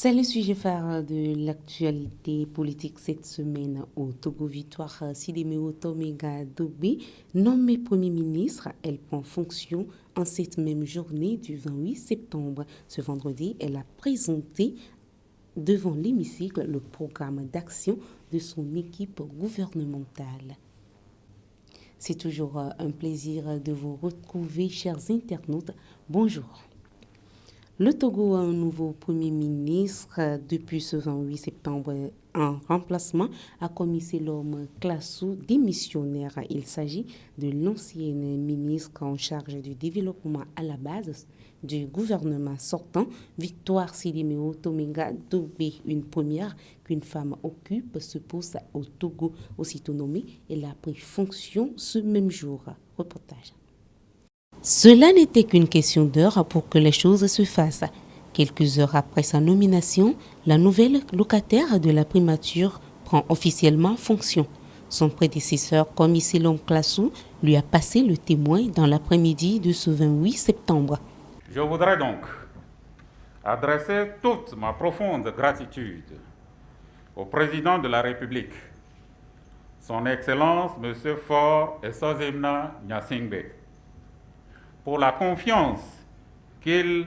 C'est le sujet phare de l'actualité politique cette semaine au Togo. Victoire Sidéméo Toméga Dogbé, nommée Premier ministre, elle prend fonction en cette même journée du 28 septembre. Ce vendredi, elle a présenté devant l'hémicycle le programme d'action de son équipe gouvernementale. C'est toujours un plaisir de vous retrouver, chers internautes. Bonjour. Le Togo a un nouveau Premier ministre depuis ce 28 septembre. En remplacement a commis l'homme Classou, démissionnaire. Il s'agit de l'ancienne ministre en charge du développement à la base du gouvernement sortant, Victoire Sidéméo Toméga Dogbé, une première qu'une femme occupe ce poste au Togo. Aussitôt nommée, elle a pris fonction ce même jour. Reportage. Cela n'était qu'une question d'heure pour que les choses se fassent. Quelques heures après sa nomination, la nouvelle locataire de la primature prend officiellement fonction. Son prédécesseur, Komisilom Classou, lui a passé le témoin dans l'après-midi de ce 28 septembre. Je voudrais donc adresser toute ma profonde gratitude au président de la République, son Excellence M. Faure Essozimna Nyasingbe, pour la confiance qu'il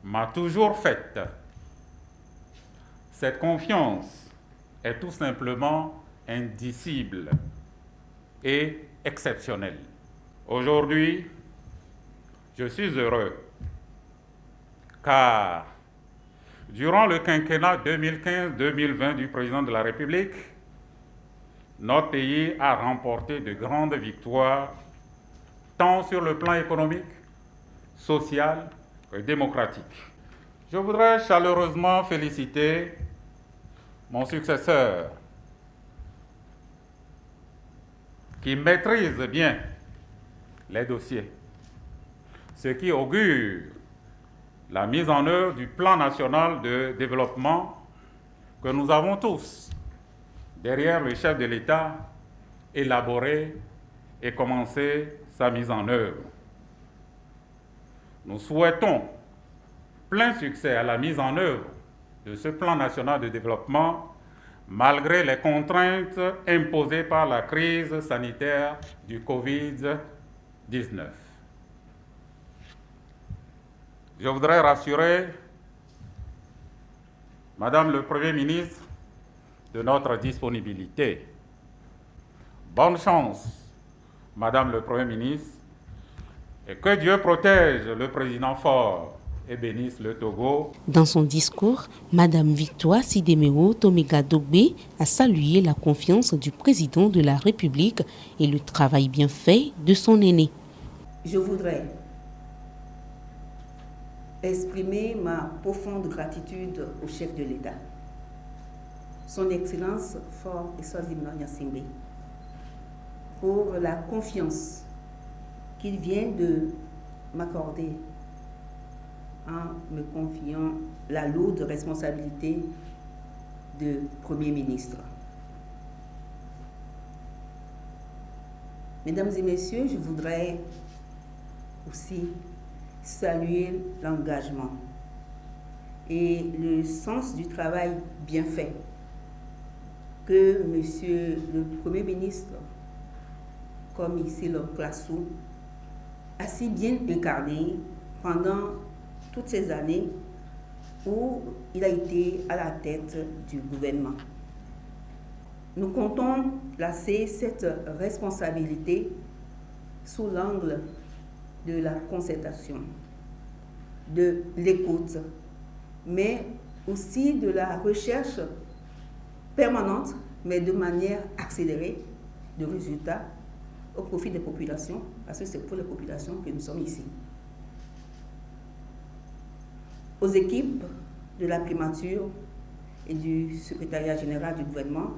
m'a toujours faite. Cette confiance est tout simplement indicible et exceptionnelle. Aujourd'hui, je suis heureux car durant le quinquennat 2015-2020 du président de la République, notre pays a remporté de grandes victoires tant sur le plan économique, social et démocratique. Je voudrais chaleureusement féliciter mon successeur qui maîtrise bien les dossiers, ce qui augure la mise en œuvre du plan national de développement que nous avons tous, derrière le chef de l'État, élaboré et commencé sa mise en œuvre. Nous souhaitons plein succès à la mise en œuvre de ce plan national de développement malgré les contraintes imposées par la crise sanitaire du Covid-19. Je voudrais rassurer Madame le Premier ministre de notre disponibilité. Bonne chance, Madame le Premier ministre, et que Dieu protège le président Faure et bénisse le Togo. Dans son discours, Madame Victoire Sidéméo Toméga Dogbé a salué la confiance du président de la République et le travail bien fait de son aîné. Je voudrais exprimer ma profonde gratitude au chef de l'État, son Excellence Faure Essozimna Nyasingbe, pour la confiance qu'il vient de m'accorder en me confiant la lourde responsabilité de Premier ministre. Mesdames et messieurs, je voudrais aussi saluer l'engagement et le sens du travail bien fait que Monsieur le Premier ministre, Komisilom Classou, a si bien incarné pendant toutes ces années où il a été à la tête du gouvernement. Nous comptons placer cette responsabilité sous l'angle de la concertation, de l'écoute, mais aussi de la recherche permanente, mais de manière accélérée, de résultats au profit des populations, parce que c'est pour les populations que nous sommes ici. Aux équipes de la primature et du secrétariat général du gouvernement,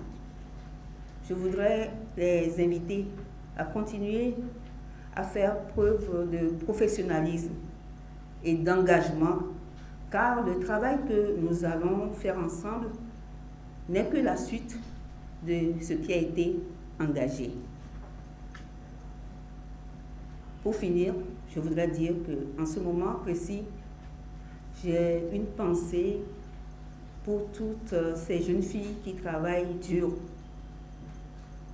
je voudrais les inviter à continuer à faire preuve de professionnalisme et d'engagement, car le travail que nous allons faire ensemble n'est que la suite de ce qui a été engagé. Pour finir, je voudrais dire qu'en ce moment précis, J'ai une pensée pour toutes ces jeunes filles qui travaillent dur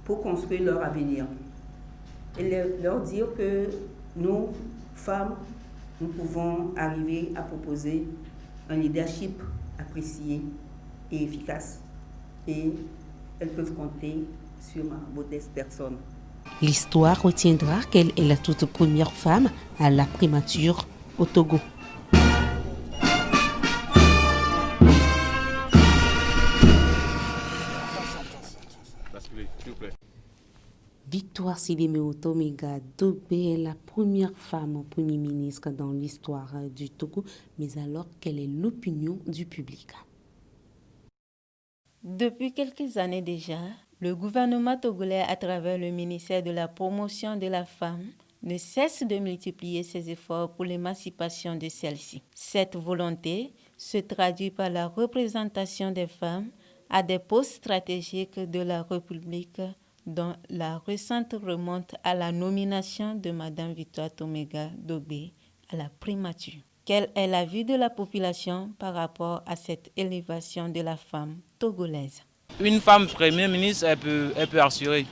pour construire leur avenir. Et leur dire que nous, femmes, nous pouvons arriver à proposer un leadership apprécié et efficace. Et elles peuvent compter sur ma modeste personne. L'histoire retiendra qu'elle est la toute première femme à la primature au Togo. Victoire Sidiméo Toméga Dogbe est la première femme Premier ministre dans l'histoire du Togo, mais alors quelle est l'opinion du public? Depuis quelques années déjà, le gouvernement togolais, à travers le ministère de la Promotion de la Femme, ne cesse de multiplier ses efforts pour l'émancipation de celle-ci. Cette volonté se traduit par la représentation des femmes à des postes stratégiques de la République, dont la récente remonte à la nomination de Mme Victoire Toméga Dogbe à la primature. Quel est l'avis de la population par rapport à cette élévation de la femme togolaise? Une femme Premier ministre, elle peut assurer.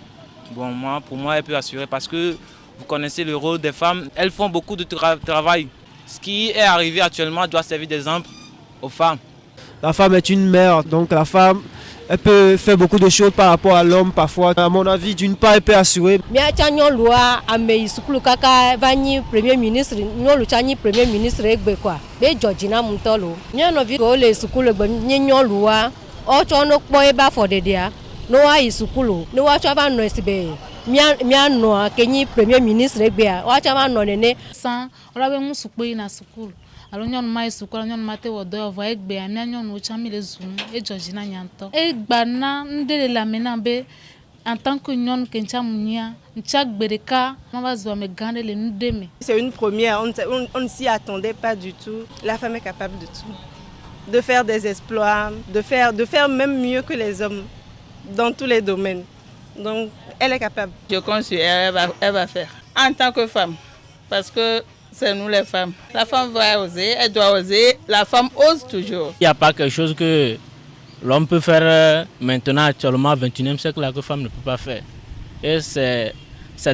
Pour moi, elle peut assurer parce que vous connaissez le rôle des femmes. Elles font beaucoup de travail. Ce qui est arrivé actuellement doit servir d'exemple aux femmes. La femme est une mère, donc la femme, elle peut faire beaucoup de choses par rapport à l'homme parfois. À mon avis, d'une part, elle peut assurer. Premier ministre, Premier ministre, alors nyɔnu ma sukulu nyɔnu ma te wɔ dɔ vɔ egbea mia nyɔnuwo tsã mi le zunu edzɔdzi na nyantɔ egba na ŋɖe le lame na be en tant que nyɔnu ke ntsa mu nyia ntsa gbe ɖeka ma va zɔ ame gã ɖe le nu ɖe me. C'est une première, on ne s'y attendait pas du tout. La femme est capable de tout, de faire des exploits, de faire même mieux que les hommes dans tous les domaines. Donc elle est capable. Je compte sur elle, elle va faire en tant que femme, parce que c'est nous les femmes. La femme va oser, elle doit oser. La femme ose toujours. Il n'y a pas quelque chose que l'homme peut faire maintenant, actuellement, au XXIe siècle, que la femme ne peut pas faire. Et c'est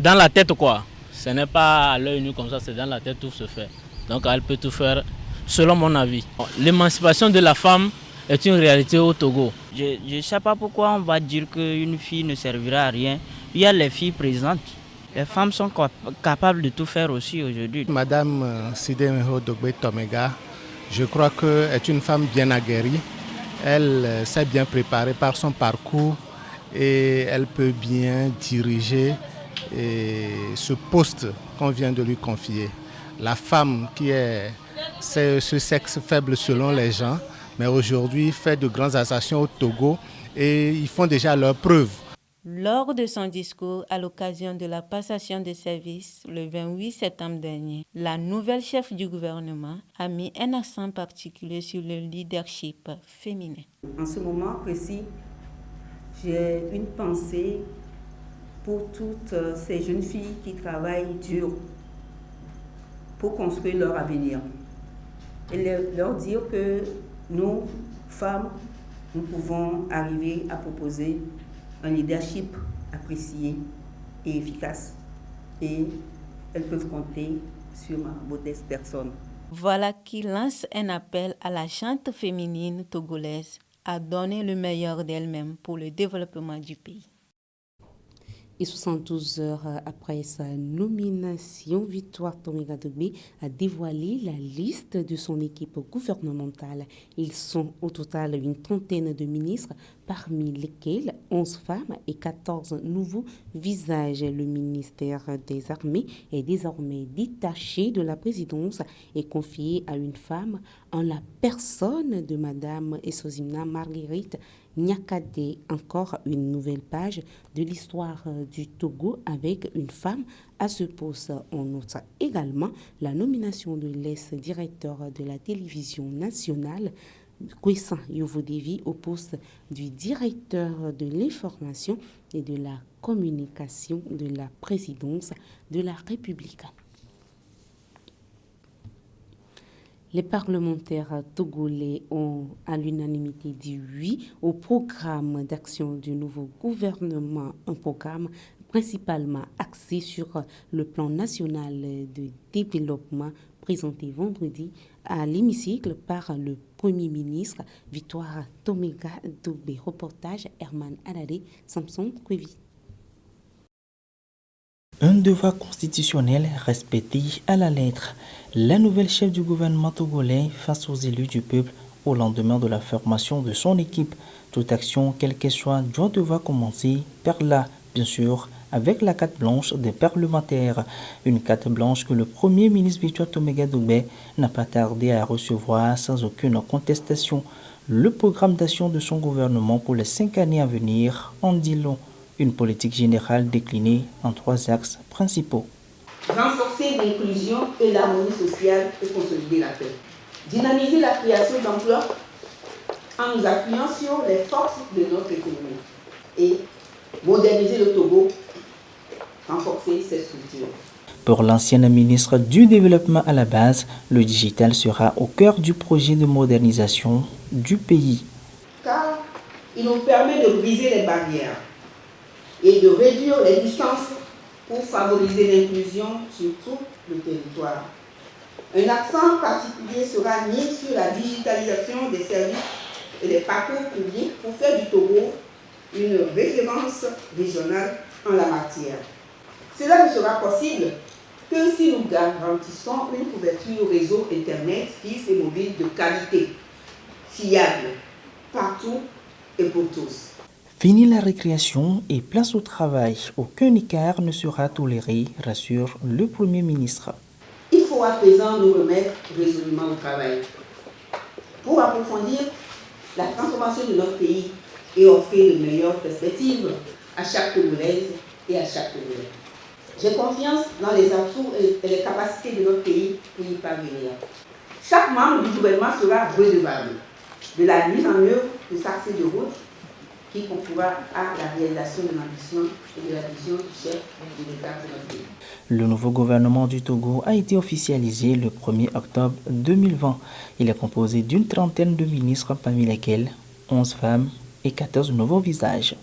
dans la tête, quoi. Ce n'est pas à l'œil nu comme ça, c'est dans la tête tout se fait. Donc elle peut tout faire, selon mon avis. L'émancipation de la femme est une réalité au Togo. Je ne sais pas pourquoi on va dire qu'une fille ne servira à rien. Il y a les filles présentes. Les femmes sont capables de tout faire aussi aujourd'hui. Madame Sidiméo Dogbe Toméga, je crois qu'elle est une femme bien aguerrie. Elle s'est bien préparée par son parcours et elle peut bien diriger ce poste qu'on vient de lui confier. La femme qui est ce sexe faible selon les gens, mais aujourd'hui fait de grandes actions au Togo et ils font déjà leurs preuves. Lors de son discours à l'occasion de la passation de services le 28 septembre dernier, la nouvelle chef du gouvernement a mis un accent particulier sur le leadership féminin. En ce moment précis, j'ai une pensée pour toutes ces jeunes filles qui travaillent dur pour construire leur avenir. Et leur dire que nous, femmes, nous pouvons arriver à proposer un leadership apprécié et efficace. Et elles peuvent compter sur ma modeste personne. Voilà qui lance un appel à la gente féminine togolaise à donner le meilleur d'elle-même pour le développement du pays. Et 72 heures après sa nomination, Victoire Toméga Dogbe a dévoilé la liste de son équipe gouvernementale. Ils sont au total une trentaine de ministres, parmi lesquels 11 femmes et 14 nouveaux visages. Le ministère des Armées est désormais détaché de la présidence et confié à une femme en la personne de Madame Essozimna Marguerite Nyakade. Encore une nouvelle page de l'histoire du Togo avec une femme à ce poste. On note également la nomination de l'ex-directeur de la télévision nationale, Kwessan Yovodevi, au poste du directeur de l'information et de la communication de la présidence de la République. Les parlementaires togolais ont à l'unanimité dit oui au programme d'action du nouveau gouvernement, un programme principalement axé sur le plan national de développement présenté vendredi à l'hémicycle par le Premier ministre Victoire Tomega Dogbé. Reportage Herman Adade, Samson Kwevi. Un devoir constitutionnel respecté à la lettre. La nouvelle chef du gouvernement togolais face aux élus du peuple au lendemain de la formation de son équipe. Toute action, quelle qu'elle soit, doit devoir commencer par là, bien sûr, avec la carte blanche des parlementaires. Une carte blanche que le Premier ministre Victoire Tomega Dogbé n'a pas tardé à recevoir sans aucune contestation. Le programme d'action de son gouvernement pour les 5 années à venir en dit long. Une politique générale déclinée en 3 axes principaux. Renforcer l'inclusion et l'harmonie sociale et consolider la paix. Dynamiser la création d'emplois en nous appuyant sur les forces de notre économie. Et moderniser le Togo, renforcer ses structures. Pour l'ancienne ministre du Développement à la base, le digital sera au cœur du projet de modernisation du pays. Car il nous permet de briser les barrières et de réduire les distances pour favoriser l'inclusion sur tout le territoire. Un accent particulier sera mis sur la digitalisation des services et des parcours publics pour faire du Togo une référence régionale en la matière. Cela ne sera possible que si nous garantissons une couverture réseau Internet fixe et mobile de qualité, fiable, partout et pour tous. Fini la récréation et place au travail. Aucun écart ne sera toléré, rassure le Premier ministre. Il faut à présent nous remettre résolument au travail pour approfondir la transformation de notre pays et offrir de meilleures perspectives à chaque Togolaise et à chaque Togolais. J'ai confiance dans les atouts et les capacités de notre pays pour y parvenir. Chaque membre du gouvernement sera redevable de la mise en œuvre de sa feuille de route qui concourra à la réalisation de l'ambition et de la vision du chef de l'État de notre pays. Le nouveau gouvernement du Togo a été officialisé le 1er octobre 2020. Il est composé d'une trentaine de ministres, parmi lesquels 11 femmes et 14 nouveaux visages.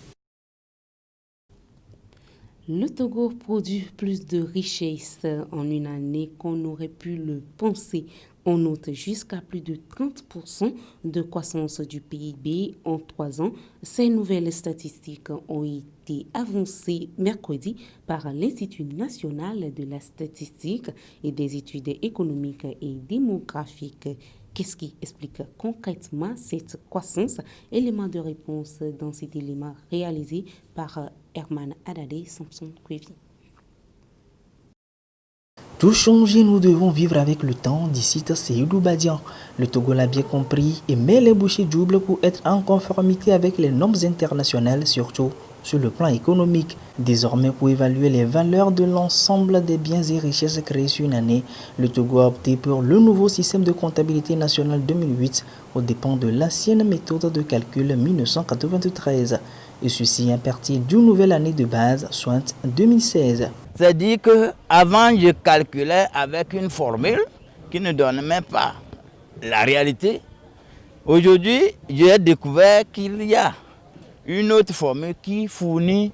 Le Togo produit plus de richesses en une année qu'on n'aurait pu le penser. On note jusqu'à plus de 30% de croissance du PIB en 3 ans. Ces nouvelles statistiques ont été avancées mercredi par l'Institut national de la statistique et des études économiques et démographiques. Qu'est-ce qui explique concrètement cette croissance? Élément de réponse dans cet élément réalisé par Herman Adade, Samson Kwevi. Tout changer, nous devons vivre avec le temps, d'ici Seydou Badian. Le Togo l'a bien compris et met les bouchées doubles pour être en conformité avec les normes internationales, surtout sur le plan économique. Désormais, pour évaluer les valeurs de l'ensemble des biens et richesses créés sur une année, le Togo a opté pour le nouveau système de comptabilité nationale 2008 aux dépens de l'ancienne méthode de calcul 1993. Et ceci à partir d'une nouvelle année de base, soit 2016. C'est-à-dire qu'avant, je calculais avec une formule qui ne donnait même pas la réalité. Aujourd'hui, j'ai découvert qu'il y a une autre formule qui fournit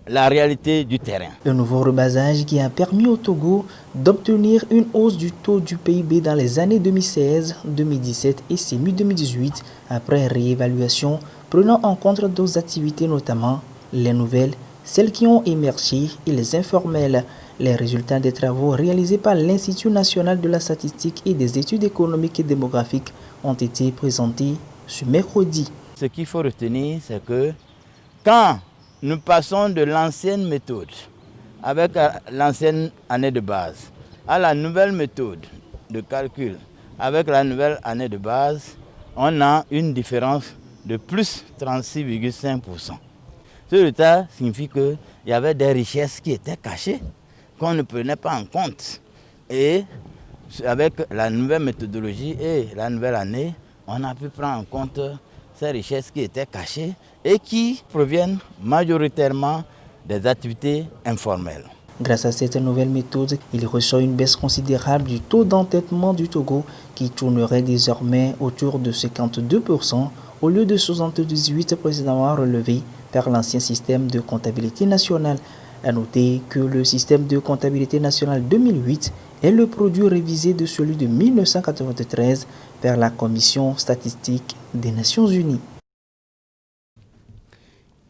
la réalité du terrain. Un nouveau rebasage qui a permis au Togo d'obtenir une hausse du taux du PIB dans les années 2016, 2017 et semi-2018 après réévaluation prenant en compte d'autres activités, notamment les nouvelles, celles qui ont émergé et les informelles. Les résultats des travaux réalisés par l'Institut national de la statistique et des études économiques et démographiques ont été présentés ce mercredi. Ce qu'il faut retenir, c'est que quand nous passons de l'ancienne méthode avec l'ancienne année de base à la nouvelle méthode de calcul avec la nouvelle année de base, on a une différence de plus 36,5%. Ce résultat signifie qu'il y avait des richesses qui étaient cachées, qu'on ne prenait pas en compte. Et avec la nouvelle méthodologie et la nouvelle année, on a pu prendre en compte ces richesses qui étaient cachées et qui proviennent majoritairement des activités informelles. Grâce à cette nouvelle méthode, il ressort une baisse considérable du taux d'entêtement du Togo qui tournerait désormais autour de 52% au lieu de 78% précédemment relevé par l'ancien système de comptabilité nationale. À noter que le système de comptabilité nationale 2008 est le produit révisé de celui de 1993 par la Commission statistique des Nations Unies.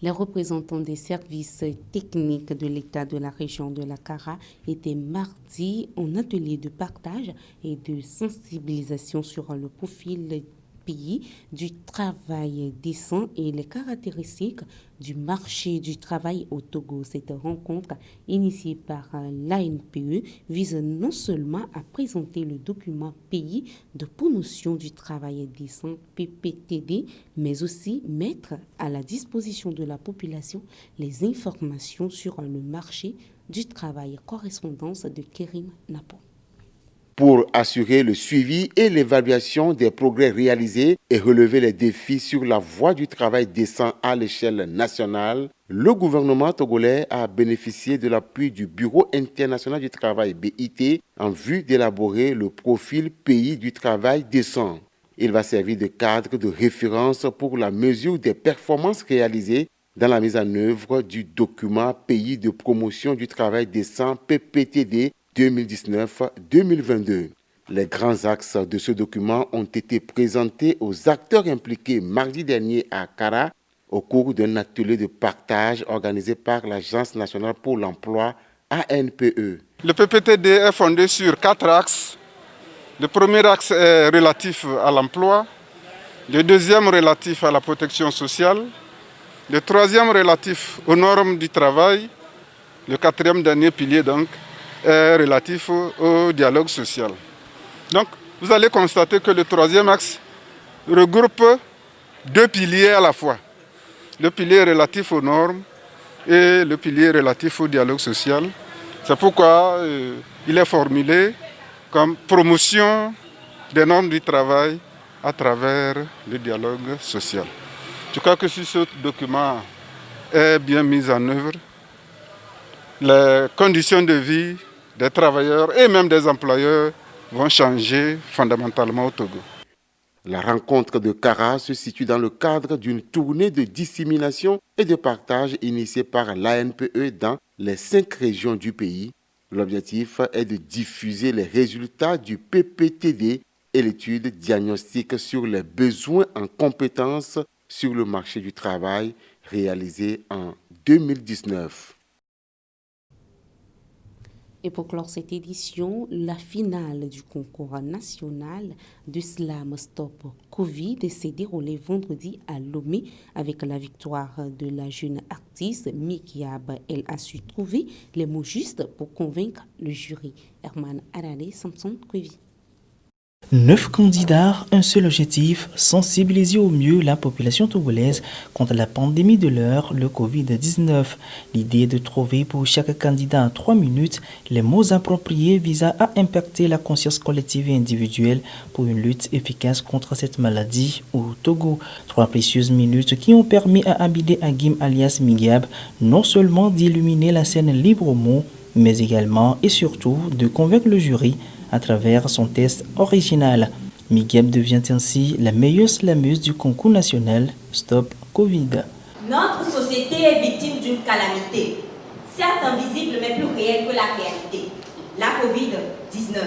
Les représentants des services techniques de l'État de la région de la Kara étaient mardi en atelier de partage et de sensibilisation sur le profil pays du travail décent et les caractéristiques du marché du travail au Togo. Cette rencontre, initiée par l'ANPE, vise non seulement à présenter le document pays de promotion du travail décent PPTD, mais aussi mettre à la disposition de la population les informations sur le marché du travail. Correspondance de Kérim Napo. Pour assurer le suivi et l'évaluation des progrès réalisés et relever les défis sur la voie du travail décent à l'échelle nationale, le gouvernement togolais a bénéficié de l'appui du Bureau international du travail BIT en vue d'élaborer le profil pays du travail décent. Il va servir de cadre de référence pour la mesure des performances réalisées dans la mise en œuvre du document pays de promotion du travail décent PPTD 2019-2022. Les grands axes de ce document ont été présentés aux acteurs impliqués mardi dernier à Kara au cours d'un atelier de partage organisé par l'Agence nationale pour l'emploi ANPE. Le PPTD est fondé sur 4 axes. Le premier axe est relatif à l'emploi, le deuxième relatif à la protection sociale, le troisième relatif aux normes du travail, le quatrième dernier pilier donc est relatif au dialogue social. Donc, vous allez constater que le troisième axe regroupe 2 piliers à la fois. Le pilier relatif aux normes et le pilier relatif au dialogue social. C'est pourquoi il est formulé comme promotion des normes du travail à travers le dialogue social. Je crois que si ce document est bien mis en œuvre, les conditions de vie des travailleurs et même des employeurs vont changer fondamentalement au Togo. La rencontre de Kara se situe dans le cadre d'une tournée de dissémination et de partage initiée par l'ANPE dans les 5 régions du pays. L'objectif est de diffuser les résultats du PPTD et l'étude diagnostique sur les besoins en compétences sur le marché du travail réalisée en 2019. Et pour clore cette édition, la finale du concours national de slam Stop Covid s'est déroulée vendredi à Lomé avec la victoire de la jeune artiste Mikiab. Elle a su trouver les mots justes pour convaincre le jury. Herman Arale, Samson Kwevi. 9 candidats, un seul objectif, sensibiliser au mieux la population togolaise contre la pandémie de l'heure, le Covid-19. L'idée est de trouver pour chaque candidat en 3 minutes les mots appropriés visant à impacter la conscience collective et individuelle pour une lutte efficace contre cette maladie au Togo. 3 précieuses minutes qui ont permis à Abidé Agim alias Migiab non seulement d'illuminer la scène librement, mais également et surtout de convaincre le jury à travers son test original. Migiab devient ainsi la meilleure slameuse du concours national Stop Covid. Notre société est victime d'une calamité, certes invisible mais plus réelle que la réalité. La Covid-19.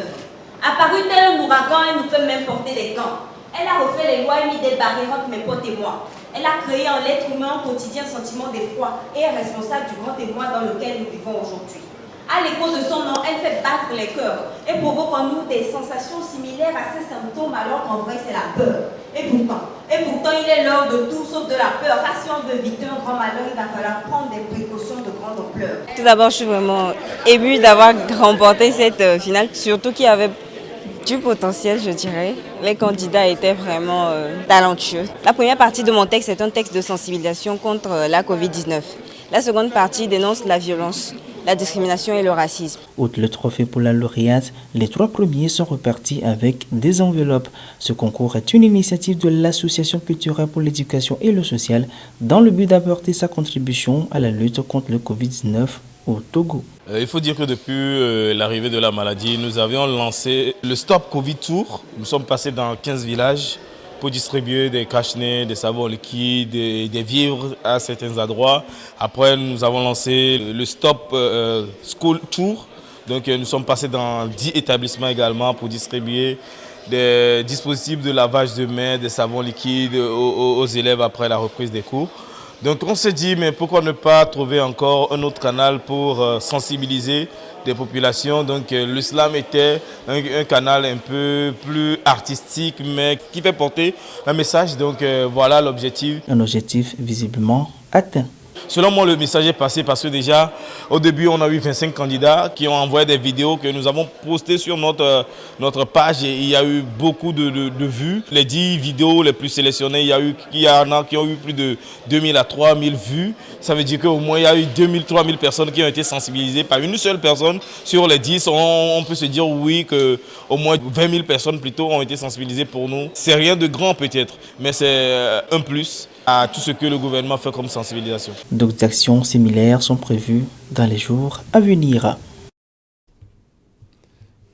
Apparue tel un ouragan, elle nous fait même porter des gants. Elle a refait les lois et mis des barrières entre mes potes et moi. Elle a créé en l'être humain un quotidien sentiment d'effroi et est responsable du grand émoi dans lequel nous vivons aujourd'hui. À l'écho de son nom, elle fait battre les cœurs et provoque en nous des sensations similaires à ces symptômes alors qu'en vrai c'est la peur. Et pourtant il est l'heure de tout sauf de la peur. Car si on veut éviter un grand malheur, il va falloir prendre des précautions de grande ampleur. Tout d'abord, je suis vraiment émue d'avoir remporté cette finale, surtout qu'il y avait du potentiel, je dirais. Les candidats étaient vraiment talentueux. La première partie de mon texte est un texte de sensibilisation contre la Covid-19. La seconde partie dénonce la violence, la discrimination et le racisme. Outre le trophée pour la lauréate, les 3 premiers sont repartis avec des enveloppes. Ce concours est une initiative de l'Association culturelle pour l'éducation et le social dans le but d'apporter sa contribution à la lutte contre le Covid-19 au Togo. Il faut dire que depuis l'arrivée de la maladie, nous avions lancé le Stop Covid Tour. Nous sommes passés dans 15 villages pour distribuer des cache-nez, des savons liquides, des vivres à certains endroits. Après, nous avons lancé le Stop School Tour. Donc, nous sommes passés dans 10 établissements également pour distribuer des dispositifs de lavage de mains, des savons liquides aux élèves après la reprise des cours. Donc on s'est dit, mais pourquoi ne pas trouver encore un autre canal pour sensibiliser des populations. Donc l'islam était un canal un peu plus artistique, mais qui fait porter un message. Donc voilà l'objectif. Un objectif visiblement atteint. Selon moi, le message est passé parce que déjà, au début, on a eu 25 candidats qui ont envoyé des vidéos que nous avons postées sur notre page et il y a eu beaucoup de vues. Les 10 vidéos les plus sélectionnées, il y en a qui ont eu plus de 2000 à 3000 vues. Ça veut dire qu'au moins, il y a eu 2000, 3000 personnes qui ont été sensibilisées par une seule personne. Sur les 10, on peut se dire oui, qu'au moins 20 000 personnes plutôt ont été sensibilisées pour nous. C'est rien de grand peut-être, mais c'est un plus à tout ce que le gouvernement fait comme sensibilisation. D'autres actions similaires sont prévues dans les jours à venir.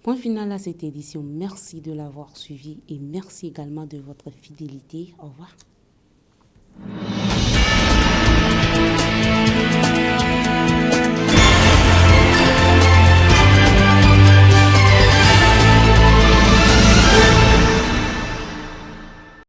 Point final à cette édition. Merci de l'avoir suivi et merci également de votre fidélité. Au revoir.